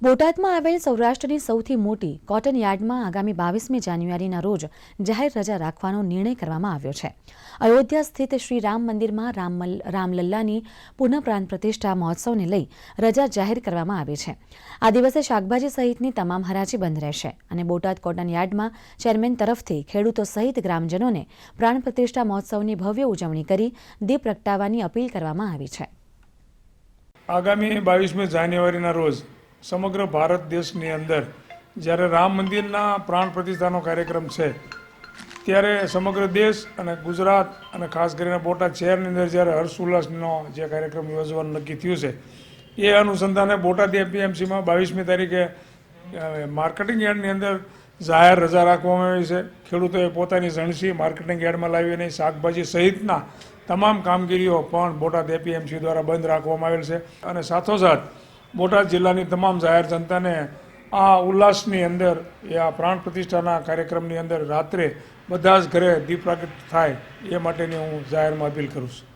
બોટાદમાં આવેલ સૌરાષ્ટ્રની સૌથી મોટી કોટન યાર્ડમાં આગામી 22મી જાન્યુઆરીના રોજ જાહેર રજા રાખવાનો નિર્ણય કરવામાં આવ્યો છે. અયોધ્યા સ્થિત શ્રી રામ મંદિરમાં રામલલ્લાની પુનઃ પ્રાણ પ્રતિષ્ઠા મહોત્સવને લઈ રજા જાહેર કરવામાં આવી છે. આ દિવસે શાકભાજી સહિતની તમામ હરાજી બંધ રહેશે અને બોટાદ કોટન યાર્ડમાં ચેરમેન તરફથી ખેડૂતો સહિત ગ્રામજનોને પ્રાણ પ્રતિષ્ઠા મહોત્સવની ભવ્ય ઉજવણી કરી દીપ પ્રગટાવવાની અપીલ કરવામાં આવી છે. આગામી 22મી જાન્યુઆરીના રોજ સમગ્ર ભારત દેશની અંદર જ્યારે રામ મંદિરના પ્રાણ પ્રતિષ્ઠાનો કાર્યક્રમ છે ત્યારે સમગ્ર દેશ અને ગુજરાત અને ખાસ કરીને બોટાદ શહેરની અંદર જ્યારે હર્ષ ઉલ્લાસનો જે કાર્યક્રમ યોજવાનું નક્કી થયું છે એ અનુસંધાને બોટાદ એપીએમસીમાં 22મી તારીખે માર્કેટિંગ યાર્ડની અંદર જાહેર રજા રાખવામાં આવી છે. ખેડૂતોએ પોતાની જણસી માર્કેટિંગ યાર્ડમાં લાવીને શાકભાજી સહિતના તમામ કામગીરીઓ પણ બોટાદ એપીએમસી દ્વારા બંધ રાખવામાં આવેલ છે અને સાથોસાથ બોટાદ જિલ્લાની તમામ જાહેર જનતાને આ ઉલ્લાસની અંદર આ પ્રાણ પ્રતિષ્ઠાના કાર્યક્રમની અંદર રાત્રે બધા જ ઘરે દીપ પ્રાગટ્ય થાય એ માટેની હું જાહેરમાં અપીલ કરું છું.